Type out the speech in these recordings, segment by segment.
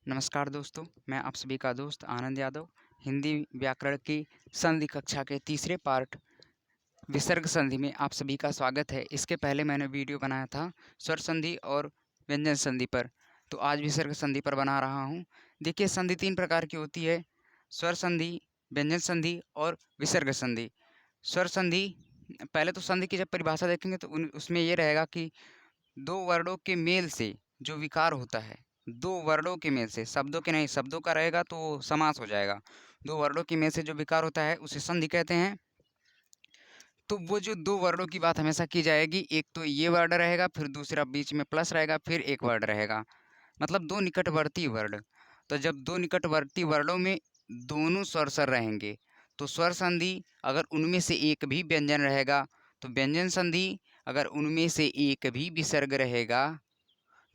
नमस्कार दोस्तों, मैं आप सभी का दोस्त आनंद यादव। हिंदी व्याकरण की संधि कक्षा के तीसरे पार्ट विसर्ग संधि में आप सभी का स्वागत है। इसके पहले मैंने वीडियो बनाया था स्वर संधि और व्यंजन संधि पर, तो आज विसर्ग संधि पर बना रहा हूँ। देखिए, संधि तीन प्रकार की होती है: स्वर संधि, व्यंजन संधि और विसर्ग संधि। स्वर संधि, पहले तो संधि की जब परिभाषा देखेंगे तो उसमें ये रहेगा कि दो वर्णों के मेल से जो विकार होता है, दो वर्णों के मेल से, शब्दों के नहीं, शब्दों का रहेगा तो समास हो जाएगा। दो वर्णों के मेल से जो विकार होता है उसे संधि कहते हैं। तो वो जो दो वर्णों की बात हमेशा की जाएगी, एक तो ये वर्ण रहेगा, फिर दूसरा बीच में प्लस रहेगा, फिर एक वर्ण रहेगा, मतलब दो निकटवर्ती वर्ण। तो जब दो निकटवर्ती वर्णों में दोनों स्वर सर रहेंगे तो स्वर संधि। अगर उनमें से एक भी व्यंजन रहेगा तो व्यंजन संधि। अगर उनमें से एक भी विसर्ग रहेगा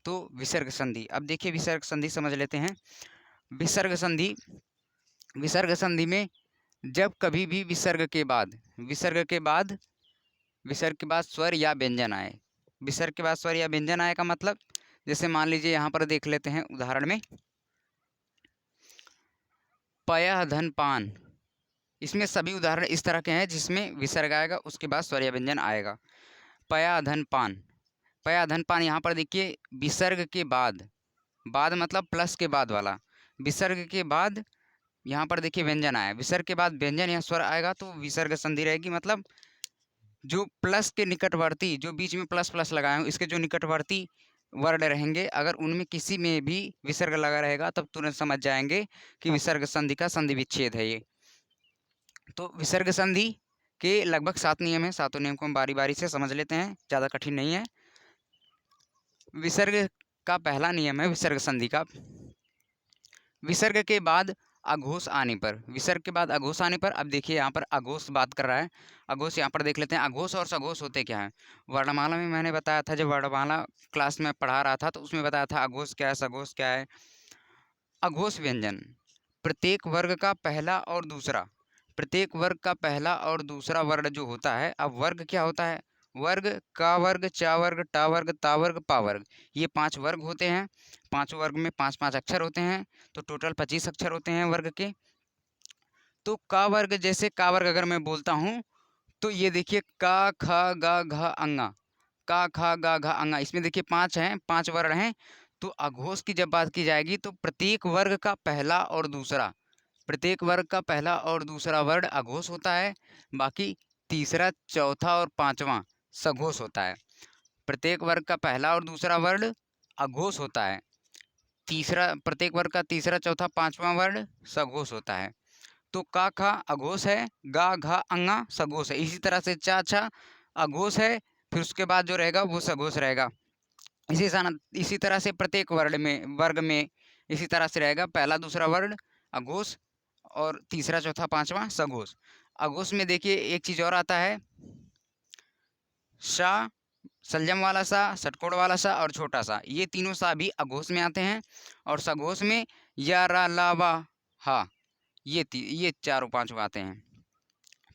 तो विसर्ग संधि। अब देखिए, विसर्ग संधि समझ लेते हैं। विसर्ग संधि, विसर्ग संधि में जब कभी भी विसर्ग के बाद स्वर या व्यंजन आए, विसर्ग के बाद स्वर या व्यंजन आए का मतलब, जैसे मान लीजिए यहाँ पर देख लेते हैं उदाहरण में, पयः धन पान। इसमें सभी उदाहरण इस तरह के हैं जिसमें विसर्ग आएगा, उसके बाद स्वर या व्यंजन आएगा। पयः धन पान, पयः धन पान, यहाँ पर देखिए विसर्ग के बाद, बाद मतलब प्लस के बाद वाला, विसर्ग के बाद यहाँ पर देखिए व्यंजन आया, विसर्ग के बाद व्यंजन या स्वर आएगा तो विसर्ग संधि रहेगी। मतलब जो प्लस के निकटवर्ती, जो बीच में प्लस प्लस लगाए हैं, इसके जो निकटवर्ती वर्ण रहेंगे, अगर उनमें किसी में भी विसर्ग लगा रहेगा तब तुरंत समझ जाएंगे कि विसर्ग संधि का संधि विच्छेद है ये। तो विसर्ग संधि के लगभग 7 नियम हैं। सातों नियम को हम बारी बारी से समझ लेते हैं, ज़्यादा कठिन नहीं है। विसर्ग का पहला नियम है विसर्ग संधि का, विसर्ग के बाद अघोष आने पर, विसर्ग के बाद अघोष आने पर। अब देखिए यहाँ पर अघोष बात कर रहा है, अघोष यहाँ पर देख लेते हैं। अघोष और सघोष होते क्या हैं? वर्णमाला में मैंने बताया था, जब वर्णमाला क्लास में पढ़ा रहा था तो उसमें बताया था अघोष क्या है, सघोष क्या है। अघोष व्यंजन, प्रत्येक वर्ग का पहला और दूसरा, प्रत्येक वर्ग का पहला और दूसरा वर्ण जो होता है, अब वर्ग क्या होता है? वर्ग, का वर्ग, चा वर्ग, टा वर्ग, ता वर्ग, पा वर्ग, ये 5 वर्ग होते हैं। पांचों वर्ग में 5-5 अक्षर होते हैं, तो टोटल 25 अक्षर होते हैं वर्ग के। तो का वर्ग, जैसे का वर्ग अगर मैं बोलता हूँ तो ये देखिए का ख गा घ अंगा, का ख गा घ अंगा, इसमें देखिए 5 हैं, 5 वर्ण हैं। तो अघोष की जब बात की जाएगी तो प्रत्येक वर्ग का पहला और दूसरा, प्रत्येक वर्ग का पहला और दूसरा वर्ण अघोष होता है, बाकी तीसरा, चौथा और पांचवा सघोष होता है। प्रत्येक वर्ग का पहला और दूसरा वर्ण अघोष होता है, तीसरा, प्रत्येक वर्ग का तीसरा, चौथा, पांचवा वर्ण सघोष होता है। तो का खा अघोष है, गा घा अंगा सघोष है। इसी तरह से चा छा अघोष है, फिर उसके बाद जो रहेगा वो सघोष रहेगा। इसी तरह से प्रत्येक वर्ग में इसी तरह से रहेगा, पहला दूसरा वर्ण अघोष और तीसरा, चौथा, पांचवा सघोष। अघोष में देखिए एक चीज और आता है, सा, संजम वाला सा, षटकोण वाला सा और छोटा सा, ये तीनों सा भी अघोष में आते हैं। और सघोष में या, रा, ला, वा, हा, ये चारों पांचों आते हैं।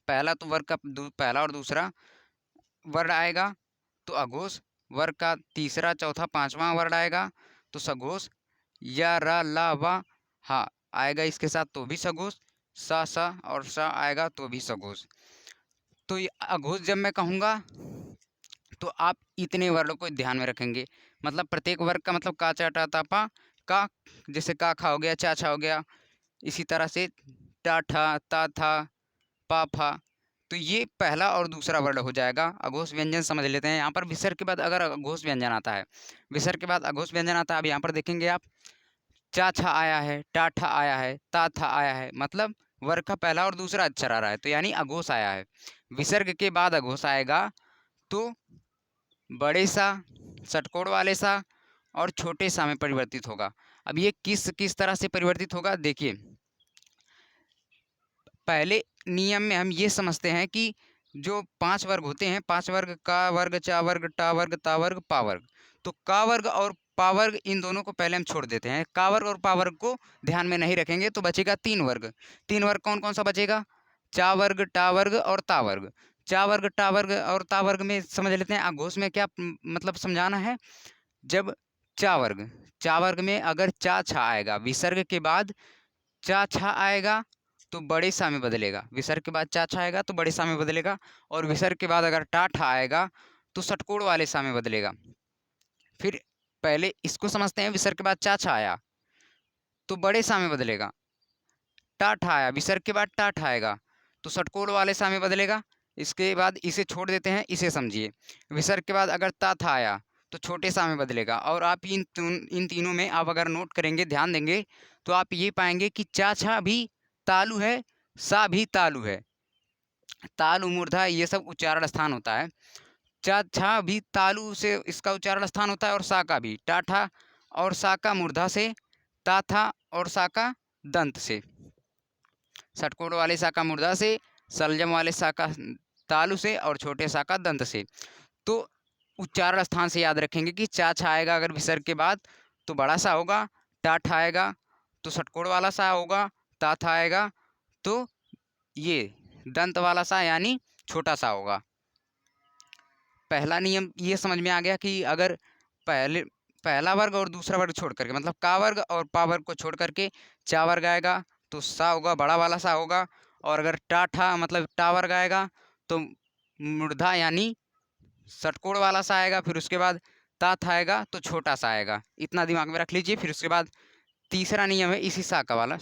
पहला तो वर्ग का पहला और दूसरा वर्ण आएगा तो अघोष, वर्ग का तीसरा, चौथा, पांचवा वर्ण आएगा तो सघोष, या, रा, ला, वा, हा आएगा इसके साथ तो भी सघोष, सा और सा आएगा तो भी सघोष। तो ये अघोष जब मैं कहूँगा तो आप इतने वर्णों को ध्यान में रखेंगे। मतलब प्रत्येक वर्ग का मतलब का, चा, टा, ता, पा, का, जैसे का खा हो गया, चा छा हो गया, इसी तरह से टा ठा, ता था, पा फा, तो ये पहला और दूसरा वर्ण हो जाएगा। अघोष व्यंजन समझ लेते हैं। यहाँ पर विसर्ग के बाद अगर अघोष व्यंजन आता है, विसर्ग के बाद अघोष व्यंजन आता है, अब यहाँ पर देखेंगे आप, चा छा आया है, टा ठा आया है, ता था आया है, मतलब वर्ग का पहला और दूसरा अक्षर आ रहा है, तो यानी अघोष आया है। विसर्ग के बाद अघोष आएगा तो बड़े सा, षटकोण वाले सा और छोटे सा में परिवर्तित होगा। अब ये किस किस तरह से परिवर्तित होगा, देखिए पहले नियम में हम ये समझते हैं कि जो 5 वर्ग होते हैं, 5 वर्ग, का वर्ग, चा वर्ग, टा वर्ग, ता वर्ग, पा वर्ग, तो का वर्ग और पा वर्ग इन दोनों को पहले हम छोड़ देते हैं। का वर्ग और पा वर्ग को ध्यान में नहीं रखेंगे तो बचेगा 3 वर्ग। 3 वर्ग कौन कौन सा बचेगा? चा वर्ग, टा वर्ग और ता वर्ग। चा वर्ग, टा वर्ग और ता वर्ग में समझ लेते हैं अघोष में क्या मतलब समझाना है। जब चा वर्ग, चा वर्ग में अगर चा छा आएगा, विसर्ग के बाद चा छा आएगा तो बड़े सा में बदलेगा, विसर्ग के बाद चा छा आएगा तो बड़े सा में बदलेगा, और विसर्ग के बाद अगर टा ठा आएगा तो षटकोण वाले सा में बदलेगा। फिर पहले इसको समझते हैं, विसर्ग के बाद चा छा आया तो बड़े सा में बदलेगा, टा ठा आया, विसर्ग के बाद टा ठा आएगा तो षटकोण वाले सा में बदलेगा। इसके बाद इसे छोड़ देते हैं, इसे समझिए, विसर्ग के बाद अगर ता था आया तो छोटे सा में बदलेगा। और आप इन तीनों में आप अगर नोट करेंगे, ध्यान देंगे, तो आप ये पाएंगे कि चा छा भी तालु है, सा भी तालु है। तालु मूर्धा ये सब उच्चारण स्थान होता है। चा छा भी तालु से इसका उच्चारण स्थान होता है, और सा का भी, टाठा और सा का मूर्धा से, ता था और सा का दंत से, षटकोण वाले सा का मूर्धा से, सलजम वाले सा का तालु से, और छोटे सा का दंत से। तो उच्चारण स्थान से याद रखेंगे कि चा छा आएगा अगर विसर्ग के बाद तो बड़ा सा होगा, टा ठा आएगा तो षटकोण वाला सा होगा, ता था आएगा तो ये दंत वाला सा यानी छोटा सा होगा। पहला नियम ये समझ में आ गया कि अगर पहला वर्ग और दूसरा वर्ग छोड़ करके, मतलब का वर्ग और पा वर्ग को छोड़ करके चा वर्ग आएगा तो सा होगा, बड़ा वाला सा होगा। और अगर टा ठा मतलब टा वर्ग आएगा तो मूर्धा यानी षटकोण वाला सा आएगा। फिर उसके बाद ता था आएगा तो छोटा सा आएगा। इतना दिमाग में रख लीजिए। फिर उसके बाद तीसरा नियम है इसी सा का वाला,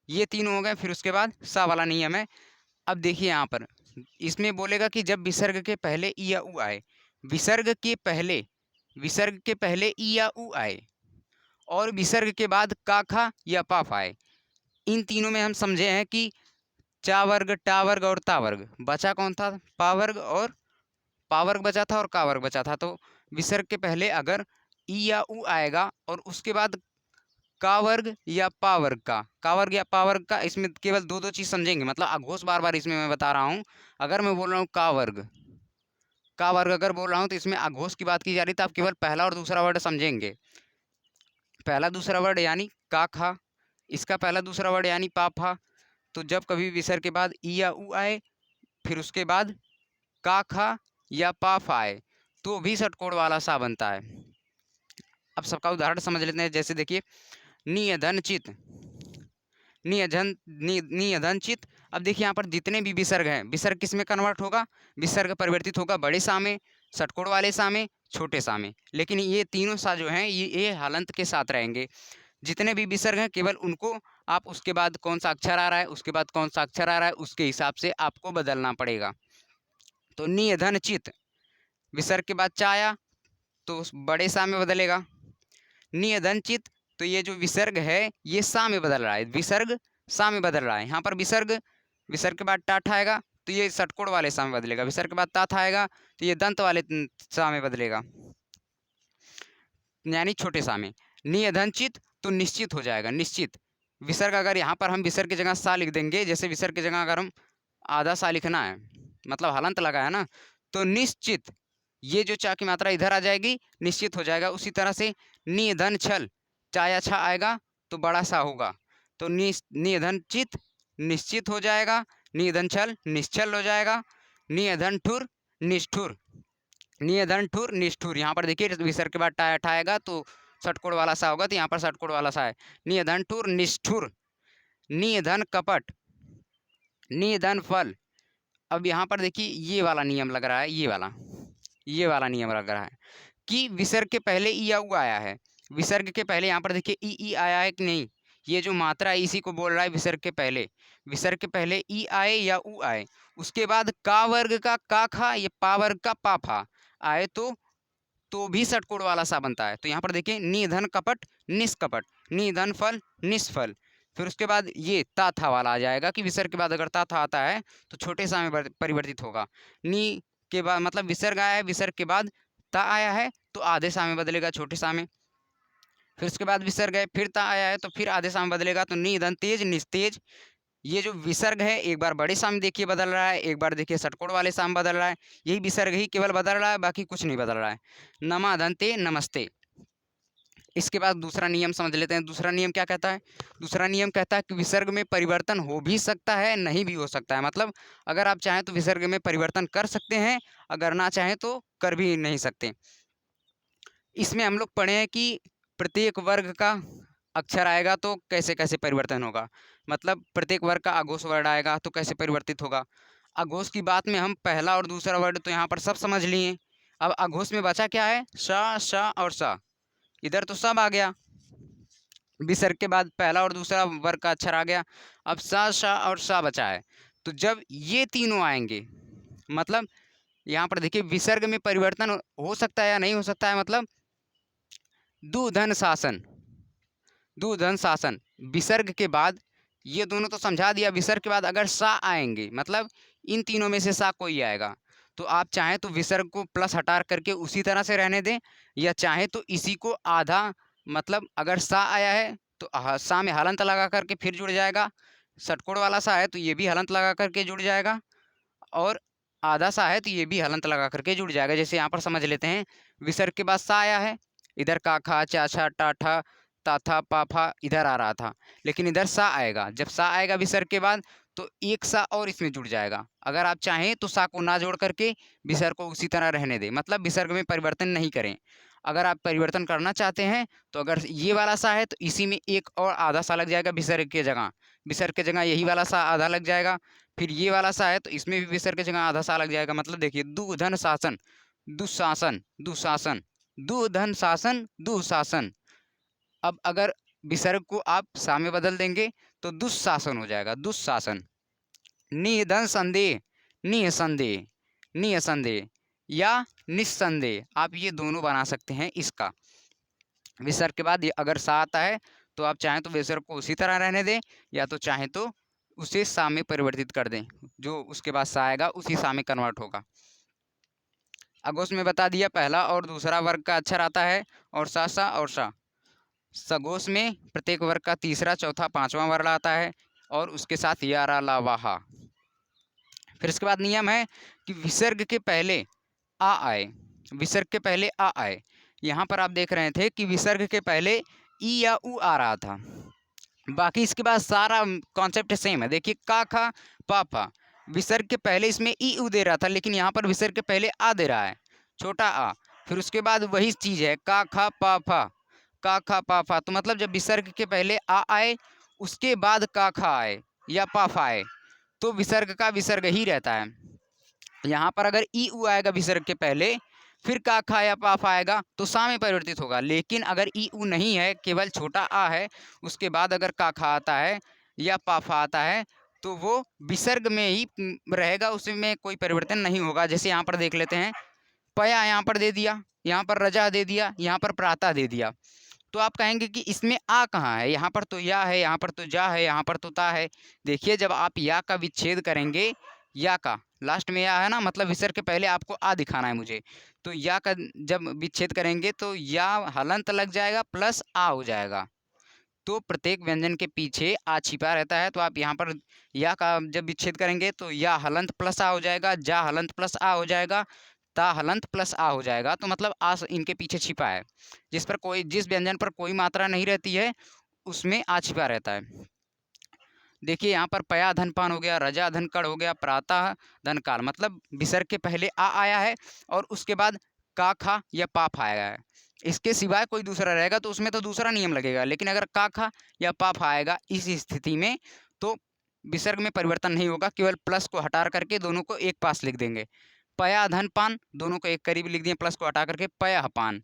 ये तीनों हो गए। फिर उसके बाद सा वाला नियम है। अब देखिए यहाँ पर इसमें बोलेगा कि जब विसर्ग के पहले ई या ऊ आए, विसर्ग के पहले ई या ऊ आए और विसर्ग के बाद का खा या पाफ आए, इन तीनों में हम समझे हैं कि चा वर्ग, टा वर्ग और ता वर्ग, बचा कौन था? पा वर्ग, और पा वर्ग बचा था और का वर्ग बचा था। तो विसर्ग के पहले अगर ई या ऊ आएगा और उसके बाद का वर्ग या पा वर्ग का वर्ग या पा वर्ग का, इसमें केवल दो चीज समझेंगे, मतलब अघोष बार बार इसमें मैं बता रहा हूँ। अगर मैं बोल रहा हूँ का वर्ग अगर बोल रहा हूँ तो इसमें अघोष की बात की जा रही, तो आप केवल पहला और दूसरा वर्ड समझेंगे। पहला दूसरा वर्ड यानी का खा, इसका पहला दूसरा वर्ड यानी पा फा। तो जब कभी विसर्ग के बाद ई या ऊ आए, फिर उसके बाद का खा या पा फा आए, तो भी षटकोण वाला सा बनता है। अब सबका उदाहरण समझ लेते हैं। जैसे देखिए, नियधन चित, नियधन चित। अब देखिए यहाँ पर जितने भी विसर्ग हैं, विसर्ग किस में कन्वर्ट होगा? विसर्ग परिवर्तित होगा बड़े सा में, षटकोण वाले सा में, छोटे सा में। लेकिन ये तीनों सा जो हैं ये हलंत के साथ रहेंगे। जितने भी विसर्ग हैं केवल उनको आप उसके बाद कौन सा अक्षर आ रहा है, उसके बाद कौन सा अक्षर आ रहा है, उसके हिसाब से आपको बदलना पड़ेगा। तो नियधन चित, विसर्ग के बाद चा आया तो बड़े सा में बदलेगा। नियधन चित, तो ये जो विसर्ग है ये सा में बदल रहा है, विसर्ग सा में बदल रहा है। यहाँ पर विसर्ग के बाद टाठ आएगा तो ये षटकोण वाले सा में बदलेगा, विसर्ग के बाद ता आएगा तो ये दंत वाले सा में बदलेगा, यानी छोटे सा में। नियधन चित तो निश्चित हो जाएगा, निश्चित। विसर्ग अगर यहाँ पर हम विसर्ग की जगह सा लिख देंगे, जैसे विसर्ग की जगह अगर हम आधा सा लिखना है, मतलब हलंत लगा है ना, तो निश्चित ये जो चा की मात्रा इधर आ जाएगी, निश्चित हो जाएगा। उसी तरह से निधन छल, चा या छा आएगा तो बड़ा सा होगा, तो निधन चित निश्चित हो जाएगा, निधन छल निश्चल हो जाएगा। निधन ठुर निष्ठुर, निधन ठुर निष्ठुर। यहाँ पर देखिए विसर्ग के बाद टा ठा आएगा तो षटकोण वाला सा होगा, तो यहाँ पर षटकोण वाला सा है। निधन ठुर निष्ठुर। निधन कपट, निधन फल। अब यहाँ पर देखिए ये वाला नियम लग रहा है, ये वाला नियम लग रहा है कि विसर्ग के पहले ई या ऊ आया है। विसर्ग के पहले यहाँ पर देखिए ई आया है कि नहीं, ये जो मात्रा है इसी को बोल रहा है विसर्ग के पहले। विसर्ग के पहले ई आए या ऊ आए, उसके बाद का वर्ग का का खा या पा वर्ग का पा फा आए तो भी षटकोण वाला सा बनता है। तो यहाँ पर देखिए निधन कपट निष्कपट, निधन फल निष्फल। फिर उसके बाद ये ता था वाला आ जाएगा कि विसर्ग के बाद अगर ता था आता है तो छोटे सा में परिवर्तित होगा। नी के बाद मतलब विसर्ग आया है, विसर्ग के बाद ता आया है तो आधे सा में बदलेगा, छोटे सा में। फिर उसके बाद विसर्ग है, फिर ता आया है तो फिर आधे सा में बदलेगा, तो निधन तेज निस्तेज। ये जो विसर्ग है एक बार बड़े सा में देखिए बदल रहा है, एक बार देखिए षटकोण वाले सा में बदल रहा है। यही विसर्ग ही केवल बदल रहा है, बाकी कुछ नहीं बदल रहा है। नमाधनते नमस्ते। इसके बाद दूसरा नियम समझ लेते हैं। दूसरा नियम क्या कहता है? दूसरा नियम कहता है कि विसर्ग में परिवर्तन हो भी सकता है, नहीं भी हो सकता है। मतलब अगर आप चाहें तो विसर्ग में परिवर्तन कर सकते हैं, अगर ना चाहें तो कर भी नहीं सकते। इसमें हम लोग पढ़े हैं कि प्रत्येक वर्ग का अक्षर आएगा तो कैसे कैसे परिवर्तन होगा, मतलब प्रत्येक वर्ग का अघोष वर्ड आएगा तो कैसे परिवर्तित होगा। अघोष की बात में हम पहला और दूसरा वर्ड तो यहाँ पर सब समझ लिए। अब अघोष में बचा क्या है, श और सा। इधर तो सब आ गया, विसर्ग के बाद पहला और दूसरा वर्ग का अक्षर आ गया। अब सा और सा बचा है। तो जब ये तीनों आएंगे, मतलब यहाँ पर देखिए विसर्ग में परिवर्तन हो सकता है या नहीं हो सकता है, मतलब दूधन शासन, दूधन शासन विसर्ग के बाद, ये दोनों तो समझा दिया। विसर्ग के बाद अगर सा आएंगे, मतलब इन तीनों में से सा कोई आएगा, तो आप चाहें तो विसर्ग को प्लस हटा करके उसी तरह से रहने दें, या चाहें तो इसी को आधा, मतलब अगर सा आया है तो सा में हलंत लगा करके फिर जुड़ जाएगा। षटकोण वाला सा है तो ये भी हलंत लगा करके जुड़ जाएगा, और आधा सा है तो ये भी हलंत लगा करके जुड़ जाएगा। जैसे यहाँ पर समझ लेते हैं, विसर्ग के बाद सा आया है, इधर काखा चाछा टाठा ताथा पाफा इधर आ रहा था, लेकिन इधर सा आएगा। जब सा आएगा विसर्ग के बाद तो एक सा और इसमें जुड़ जाएगा। अगर आप चाहें तो सा को ना जोड़ करके विसर्ग को उसी तरह रहने दें, मतलब विसर्ग में परिवर्तन नहीं करें। अगर आप परिवर्तन करना चाहते हैं तो अगर ये वाला सा है तो इसी में एक और आधा सा लग जाएगा विसर्ग के जगह, विसर्ग के जगह यही वाला सा आधा लग जाएगा। फिर ये वाला सा है तो इसमें भी विसर्ग की जगह आधा सा लग जाएगा। मतलब देखिए दुधन शासन, दुशासन, दुशासन, दुधन शासन, दुशासन। अब अगर विसर्ग को आप सा में बदल देंगे तो दुशासन हो जाएगा, दुशासन। निधन संदेह, निसंदेह, निसंदेह या निस्संदेह, आप ये दोनों बना सकते हैं इसका। विसर्ग के बाद ये अगर सा आता है तो आप चाहें तो विसर्ग को उसी तरह रहने दें, या तो चाहें तो उसे सा में परिवर्तित कर दें, जो उसके बाद सा आएगा उसी सा में कन्वर्ट होगा। अघोष में बता दिया पहला और दूसरा वर्ग का अक्षर आता है, और सा और सा। सघोष में प्रत्येक वर्ग का तीसरा चौथा पांचवा वर्ण आता है, और उसके साथ यारा ला वाहा। फिर इसके बाद नियम है कि विसर्ग के पहले आ आए, विसर्ग के पहले आ आए। यहाँ पर आप देख रहे थे कि विसर्ग के पहले ई या उ आ रहा था, बाकी इसके बाद सारा कॉन्सेप्ट सेम है। देखिए का खा पा फा, विसर्ग के पहले इसमें ई उ दे रहा था, लेकिन यहाँ पर विसर्ग के पहले आ दे रहा है, छोटा आ। फिर उसके बाद वही चीज़ है का खा पा फा, का खा पा फा। तो मतलब जब विसर्ग के पहले आ आए उसके बाद का खा आए या पा फा आए तो विसर्ग का विसर्ग ही रहता है। यहाँ पर अगर ई उ आएगा विसर्ग के पहले, फिर का खा या पाफ आएगा तो सा में परिवर्तित होगा। लेकिन अगर ई उ नहीं है, केवल छोटा आ है, उसके बाद अगर का खा आता है या पाफा आता है तो वो विसर्ग में ही रहेगा, उसमें कोई परिवर्तन नहीं होगा। जैसे यहाँ पर देख लेते हैं, पया यहाँ पर दे दिया, यहाँ पर रजा दे दिया, यहाँ पर प्रातः दे दिया, तो आप कहेंगे कि इसमें आ कहाँ है, यहाँ पर तो या है, यहाँ पर तो जा है, यहाँ पर तो ता है। देखिए जब आप या का विच्छेद करेंगे, या का लास्ट में या है ना, मतलब विसर्ग के पहले आपको आ दिखाना है मुझे, तो या का जब विच्छेद करेंगे तो या हलंत लग जाएगा प्लस आ हो जाएगा। तो प्रत्येक व्यंजन के पीछे आ छिपा रहता है। तो आप यहाँ पर या का जब विच्छेद करेंगे तो या हलंत प्लस आ हो जाएगा, जा हलंत प्लस आ हो जाएगा, ता हलंत प्लस आ हो जाएगा। तो मतलब आ इनके पीछे छिपा है। जिस व्यंजन पर कोई मात्रा नहीं रहती है उसमें आ छिपा रहता है। देखिए यहाँ पर पया धन पान हो गया, रजा धन कड़ हो गया, प्रातः धन काल, मतलब विसर्ग के पहले आ आया है और उसके बाद का खा या पाफ आया है। इसके सिवाय कोई दूसरा रहेगा तो उसमें तो दूसरा नियम लगेगा, लेकिन अगर का खा या पाफ आएगा इस स्थिति में तो विसर्ग में परिवर्तन नहीं होगा, केवल प्लस को हटा करके दोनों को एक पास लिख देंगे। पया धन पान दोनों को एक करीब लिख दिए, प्लस को हटा करके पया पान।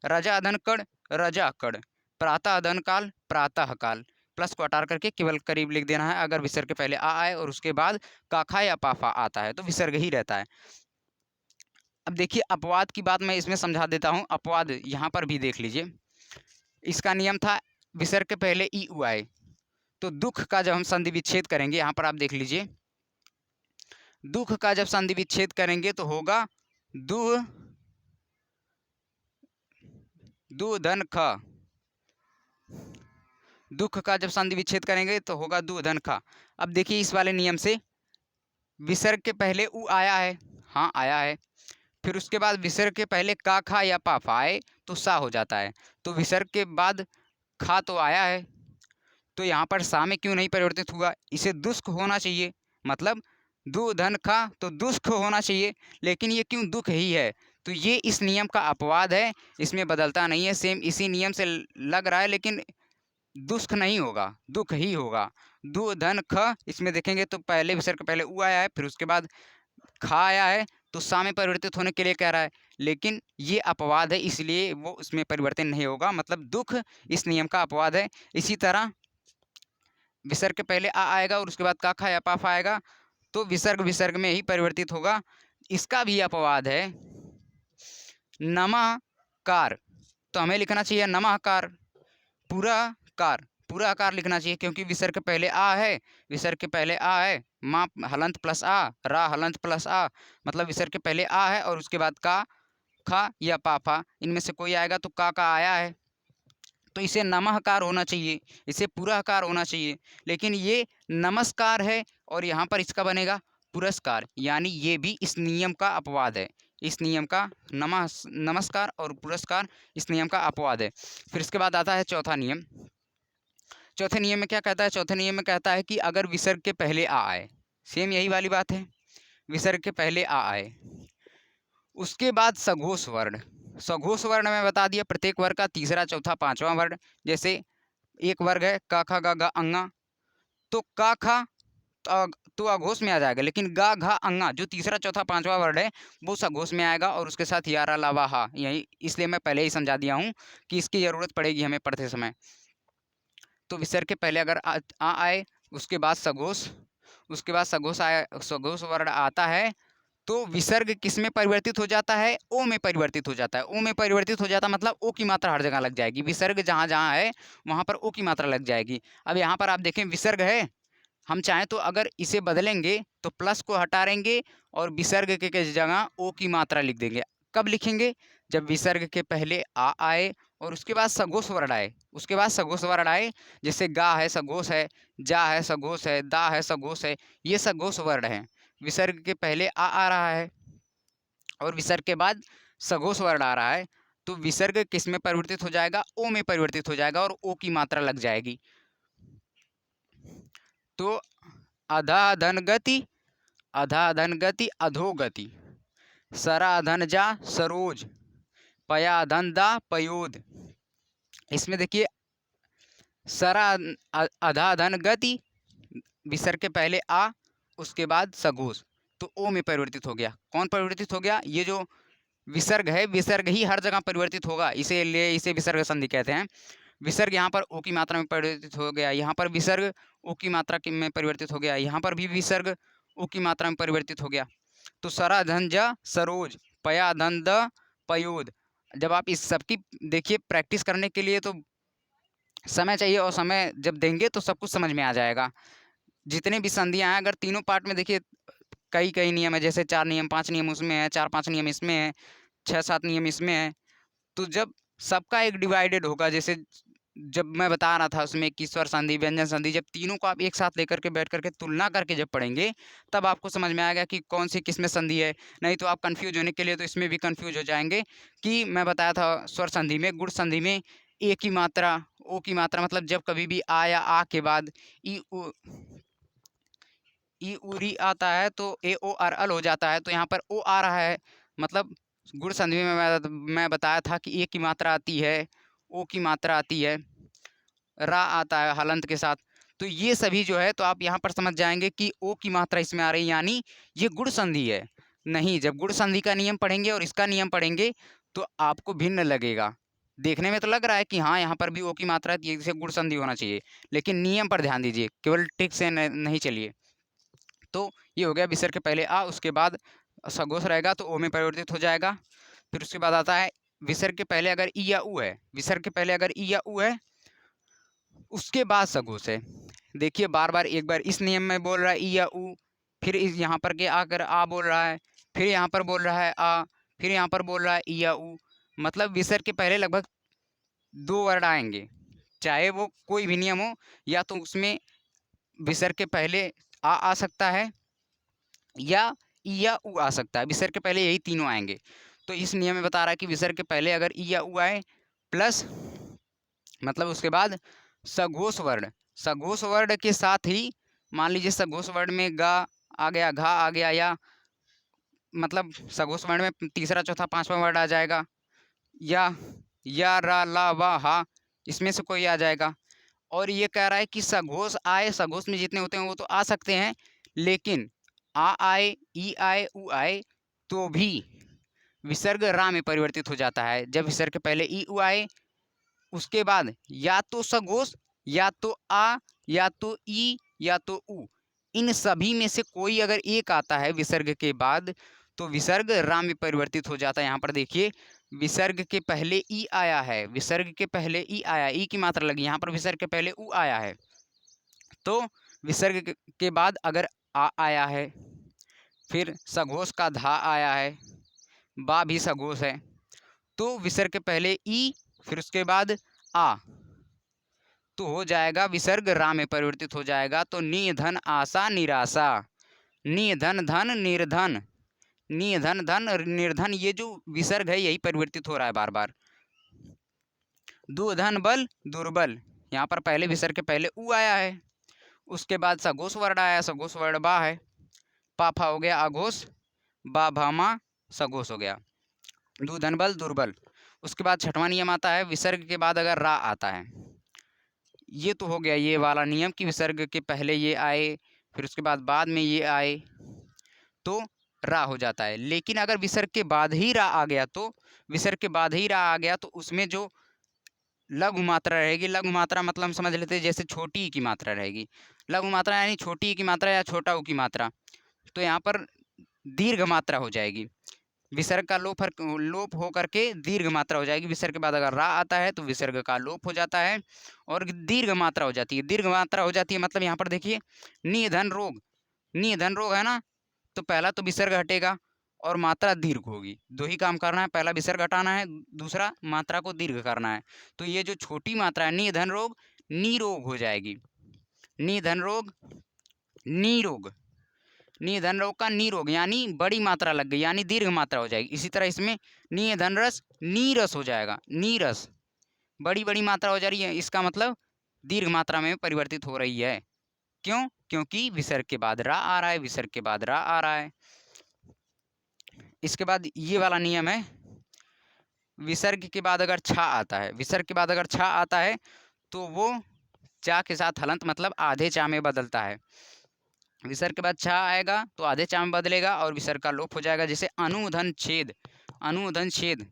रजा धन कड़, रजा कड़। प्रातः धन काल, प्रातः काल। प्लस को हटा करके केवल करीब लिख देना है। अगर विसर्ग के पहले आ आए और उसके बाद काखा या पाफा आता है तो विसर्ग ही रहता है। अब देखिए अपवाद की बात मैं इसमें समझा देता हूँ। अपवाद यहाँ पर भी देख लीजिए, इसका नियम था विसर्ग के पहले ई उ आए तो दुख का जब हम संधि विच्छेद करेंगे, यहाँ पर आप देख लीजिए, दुख का जब संधि विच्छेद करेंगे तो होगा दु दु धन ख, दुख का जब संधि विच्छेद करेंगे तो होगा दु धन खा। अब देखिए इस वाले नियम से विसर्ग के पहले उ आया है, हाँ आया है, फिर उसके बाद विसर्ग के पहले का खा या पाफा आए तो सा हो जाता है। तो विसर्ग के बाद खा तो आया है, तो यहाँ पर सा में क्यों नहीं परिवर्तित हुआ, इसे दुष्क होना चाहिए, मतलब दु धन खा तो दुष्क होना चाहिए, लेकिन ये क्यों दुख ही है तो ये इस नियम का अपवाद है, इसमें बदलता नहीं है, सेम इसी नियम से लग रहा है, लेकिन दुष्ख नहीं होगा, दुख ही होगा। दु धन ख, इसमें देखेंगे तो पहले विसर्ग पहले उ आया है, फिर उसके बाद खा आया है, तो सा में परिवर्तित होने के लिए कह रहा है, लेकिन ये अपवाद है, इसलिए वो उसमें परिवर्तन नहीं होगा, मतलब दुख इस नियम का अपवाद है। इसी तरह विसर्ग के पहले आ आएगा और उसके बाद का खा या पाफ आएगा, तो विसर्ग विसर्ग में ही परिवर्तित होगा। इसका भी अपवाद है नमः कार, तो हमें लिखना चाहिए नमः कार, पूरा कार, पूरा आकार लिखना चाहिए, क्योंकि विसर्ग के पहले आ है, विसर्ग के पहले आ है, माँ हलंत प्लस आ, रा हलंत प्लस आ, मतलब विसर्ग के पहले आ है और उसके बाद का खा या पाफा, इनमें से कोई आएगा तो का आया है, तो इसे नमःकार होना चाहिए, इसे पूरा आकार होना चाहिए, लेकिन ये नमस्कार है और यहाँ पर इसका बनेगा पुरस्कार, यानी ये भी इस नियम का अपवाद है। इस नियम का नमस्कार और पुरस्कार इस नियम का अपवाद है। फिर इसके बाद आता है चौथा नियम। चौथे नियम में क्या कहता है? चौथे नियम में कहता है कि अगर विसर्ग के पहले आ आए, सेम यही वाली बात है, विसर्ग के पहले आ आए, उसके बाद सघोष वर्ण, सघोष वर्ण में बता दिया प्रत्येक वर्ग का तीसरा चौथा पांचवा वर्ण, जैसे एक वर्ग है का खा गा गा अंगा, तो का खा तो अघोष में आ जाएगा, लेकिन गा घा अंगा जो तीसरा चौथा पांचवा वर्ड है वो सघोष में आएगा और उसके साथ यारा लावा हा, यही इसलिए मैं पहले ही समझा दिया हूँ कि इसकी ज़रूरत पड़ेगी हमें पढ़ते समय। तो विसर्ग के पहले अगर आ आए, उसके बाद सघोष, उसके बाद सघोष आए, सघोष वर्ण आता है, तो विसर्ग किस में परिवर्तित हो जाता है? ओ में परिवर्तित हो जाता है। ओ में परिवर्तित हो जाता है मतलब ओ की मात्रा हर जगह लग जाएगी, विसर्ग जहाँ जहाँ है वहाँ पर ओ की मात्रा लग जाएगी। अब यहाँ पर आप देखें विसर्ग है, हम चाहें तो अगर इसे बदलेंगे तो प्लस को हटा देंगे और विसर्ग के जगह ओ की मात्रा लिख देंगे। कब लिखेंगे? जब विसर्ग के पहले आ आए और उसके बाद सघोष वर्ण आए, उसके बाद सघोष वर्ण आए, जैसे गा है सघोष है, जा है सघोष है, दा है सघोष है, ये सघोष वर्ण है। विसर्ग के पहले आ रहा है और विसर्ग के बाद सघोष वर्ण आ रहा है, तो विसर्ग किस में परिवर्तित हो जाएगा? ओ में परिवर्तित हो जाएगा और ओ की मात्रा लग जाएगी। तो अधा धन गति, अधा धन गति, अधोगति, सरा धन जा सरोज, पया धन दा पयोद। इसमें देखिए सरा अधा धन गति, विसर्ग के पहले आ, उसके बाद सघोष, तो ओ में परिवर्तित हो गया। कौन परिवर्तित हो गया? ये जो विसर्ग है, विसर्ग ही हर जगह परिवर्तित होगा, इसीलिए इसे विसर्ग संधि कहते हैं। विसर्ग यहाँ पर ओ की मात्रा में परिवर्तित हो गया, यहाँ पर विसर्ग ओ की मात्रा में परिवर्तित हो गया, यहाँ पर भी विसर्ग ओ की मात्रा में परिवर्तित हो गया। तो सरा धन ज सरोज, पया धन द पयोद। जब आप इस सबकी देखिए प्रैक्टिस करने के लिए तो समय चाहिए, और समय जब देंगे तो सब कुछ समझ में आ जाएगा। जितने भी संधियाँ हैं, अगर तीनों पार्ट में देखिए कई कई नियम है, जैसे 4 नियम 5 नियम उसमें है, 4-5 नियम इसमें है, 6-7 नियम इसमें है, तो जब सबका एक डिवाइडेड होगा, जैसे जब मैं बता रहा था उसमें कि स्वर संधि व्यंजन संधि, जब तीनों को आप एक साथ लेकर के बैठ करके तुलना करके जब पढ़ेंगे तब आपको समझ में आएगा कि कौन सी किस में संधि है। नहीं तो आप कंफ्यूज होने के लिए तो इसमें भी कंफ्यूज हो जाएंगे कि मैं बताया था स्वर संधि में, गुण संधि में ए की मात्रा ओ की मात्रा, मतलब जब कभी भी आ या आ के बाद ई उरी आता है तो ए ओ आर अल हो जाता है, तो यहाँ पर ओ आ रहा है, मतलब गुण संधि में मैं बताया था कि ए की मात्रा आती है, ओ की मात्रा आती है, रा आता है हलंत के साथ। तो ये सभी जो है तो आप यहाँ पर समझ जाएंगे कि ओ की मात्रा इसमें आ रही है, यानी ये गुण संधि है। नहीं, जब गुण संधि का नियम पढ़ेंगे और इसका नियम पढ़ेंगे तो आपको भिन्न लगेगा। देखने में तो लग रहा है कि हाँ यहाँ पर भी ओ की मात्रा है, इसे गुण संधि होना चाहिए, लेकिन नियम पर ध्यान दीजिए, केवल टिक से नहीं चलिए। तो ये हो गया विसर्ग के पहले आ, उसके बाद सघोष रहेगा तो ओ में परिवर्तित हो जाएगा। फिर उसके बाद आता है विसर्ग के पहले अगर ई या उ है, विसर्ग के पहले अगर ई या उ है, उसके बाद सघोष है। देखिए बार बार एक बार इस नियम में बोल रहा है ई या उ, फिर इस यहाँ पर के आकर आ बोल रहा है, फिर यहाँ पर बोल रहा है आ, फिर यहाँ पर बोल रहा है ई या उ, मतलब विसर्ग के पहले लगभग 2 वर्ड आएंगे, चाहे वो कोई भी नियम हो, या तो उसमें विसर्ग के पहले आ सकता है या ई या उ आ सकता है, विसर्ग के पहले यही तीनों आएंगे। तो इस नियम में बता रहा है कि विसर्ग के पहले अगर ई या उ आए प्लस मतलब उसके बाद सघोष वर्ण, सघोष वर्ण के साथ ही मान लीजिए सघोष वर्ण में गा आ गया, घा आ गया, या मतलब सघोष वर्ण में तीसरा चौथा पांचवा वर्ड आ जाएगा, या रा ला वा हा, इसमें से कोई आ जाएगा। और ये कह रहा है कि सघोष आए, सघोष में जितने होते हैं वो तो आ सकते हैं, लेकिन आ आए, ई आए, उ आए तो भी विसर्ग रा में परिवर्तित हो जाता है। जब विसर्ग के पहले ई उ आए, उसके बाद या तो सघोष, या तो आ, या तो ई, या तो उ, इन सभी में से कोई अगर एक आता है विसर्ग के बाद तो विसर्ग रा में परिवर्तित हो जाता है। यहाँ पर देखिए विसर्ग के पहले ई आया है, विसर्ग के पहले ई आया, ई की मात्रा लगी, यहाँ पर विसर्ग के पहले उ आया है, तो विसर्ग के बाद अगर आ आया है, फिर सघोष का धा आया है, बा भी सघोष है, तो विसर्ग के पहले ई, फिर उसके बाद आ, तो हो जाएगा विसर्ग रा में परिवर्तित हो जाएगा। तो नि धन आशा निराशा, नि धन धन निर्धन, नि धन धन निर्धन, ये जो विसर्ग है यही परिवर्तित हो रहा है बार बार। दु धन बल दुर्बल, यहाँ पर पहले विसर्ग के पहले उ आया है, उसके बाद सघोष वर्ण आया, सघोष वर्ण बा है, पाफा हो गया अघोष, बा भामा सघोष हो गया, दु धन बल दुर्बल। उसके बाद छठवां नियम आता है विसर्ग के बाद अगर रा आता है, ये तो हो गया ये वाला नियम कि विसर्ग के पहले ये आए, फिर उसके बाद में ये आए तो रा हो जाता है। लेकिन अगर विसर्ग के बाद ही रा आ गया, तो विसर्ग के बाद ही रा आ गया तो उसमें जो लघु मात्रा रहेगी, लघु मात्रा मतलब हम समझ लेते हैं जैसे छोटी ई की मात्रा रहेगी, लघु मात्रा यानी छोटी ई की मात्रा या छोटा ऊ की मात्रा, तो यहाँ पर दीर्घ मात्रा हो जाएगी, विसर्ग का लोप हो करके दीर्घ मात्रा हो जाएगी। विसर्ग के बाद अगर रा आता है तो विसर्ग का लोप हो जाता है और दीर्घ मात्रा हो जाती है। दीर्घ मात्रा हो जाती है मतलब यहाँ पर देखिए निधन रोग, निधन रोग है ना, तो पहला तो विसर्ग हटेगा और मात्रा दीर्घ होगी, दो ही काम करना है, पहला विसर्ग हटाना है, दूसरा मात्रा को दीर्घ करना है। तो ये जो छोटी मात्रा है निधन रोग, निरोग हो जाएगी, निधन रोग निरोग, निधन रोग का निरोग यानी बड़ी मात्रा लग गई यानी दीर्घ मात्रा हो जाएगी। इसी तरह इसमें निधन रस नीरस हो जाएगा, नीरस बड़ी बड़ी मात्रा हो जा रही है, इसका मतलब दीर्घ मात्रा में परिवर्तित हो रही है। क्यों? क्योंकि विसर्ग के बाद रा आ रहा है, विसर्ग के बाद रा आ रहा है। इसके बाद ये वाला नियम है विसर्ग के बाद अगर छा आता है, विसर्ग के बाद अगर छा आता है तो वो चा के साथ हलंत मतलब आधे चा में बदलता है। विसर्ग के बाद छा आएगा तो आधे चा में बदलेगा और विसर्ग का लोप हो जाएगा। जैसे अनुधन छेद, अनुधन छेद,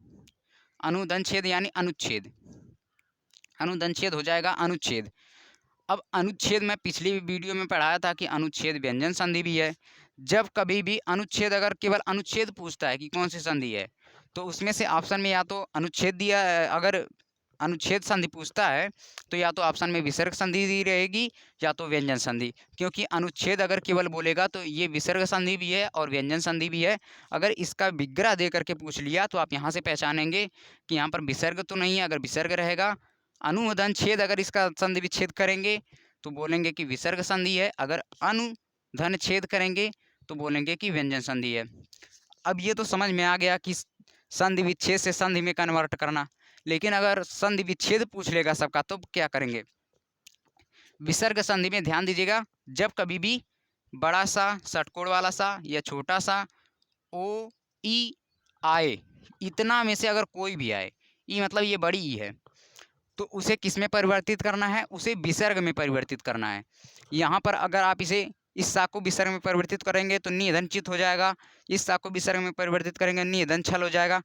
अनुधन छेद यानी अनुच्छेद, अनुधन छेद हो जाएगा अनुच्छेद। अब अनुच्छेद में पिछली वीडियो में पढ़ाया था कि अनुच्छेद व्यंजन संधि भी है। जब कभी भी अनुच्छेद अगर केवल अनुच्छेद पूछता है कि कौन सी संधि है, तो उसमें से ऑप्शन में या तो अनुच्छेद दिया, अगर अनुच्छेद संधि पूछता है तो या तो ऑप्शन में विसर्ग संधि दी रहेगी या तो व्यंजन संधि, क्योंकि अनुच्छेद अगर केवल बोलेगा तो ये विसर्ग संधि भी है और व्यंजन संधि भी है। अगर इसका विग्रह दे करके पूछ लिया तो आप यहाँ से पहचानेंगे कि यहाँ पर विसर्ग तो नहीं है, अगर विसर्ग रहेगा। अनुधन छेद अगर इसका संधि विच्छेद करेंगे तो बोलेंगे कि विसर्ग संधि है, अगर अनुधन छेद करेंगे तो बोलेंगे कि व्यंजन संधि है। अब ये तो समझ में आ गया कि संधि विच्छेद से संधि में कन्वर्ट करना, लेकिन अगर संधि विच्छेद पूछ लेगा सबका तो क्या करेंगे? विसर्ग संधि में ध्यान दीजिएगा, जब कभी भी बड़ा सा षटकोण वाला सा या छोटा सा ओ ई आए, इतना में से अगर कोई भी आए, ई मतलब ये बड़ी ई है, तो उसे किस में परिवर्तित करना है? उसे विसर्ग में परिवर्तित करना है। यहाँ पर अगर आप इसे इस सा को विसर्ग में परिवर्तित करेंगे तो निधन चित हो जाएगा, इस सा को विसर्ग में परिवर्तित करेंगे निधन छल हो जाएगा।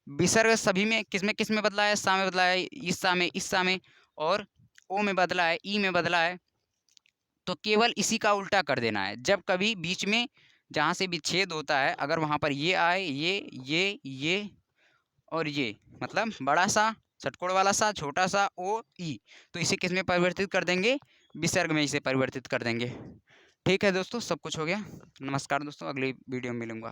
विसर्ग सभी में किस में बदला है? सा में बदला है, इस सा में और ओ में बदला है, ई में बदला है, तो केवल इसी का उल्टा कर देना है। जब कभी बीच में जहाँ से विच्छेद होता है अगर वहाँ पर ये आए, ये और ये मतलब बड़ा सा षटकोण वाला सा छोटा सा ओ ई, तो इसे किस में परिवर्तित कर देंगे? विसर्ग में इसे परिवर्तित कर देंगे। ठीक है दोस्तों, सब कुछ हो गया। नमस्कार दोस्तों, अगली वीडियो में मिलूंगा।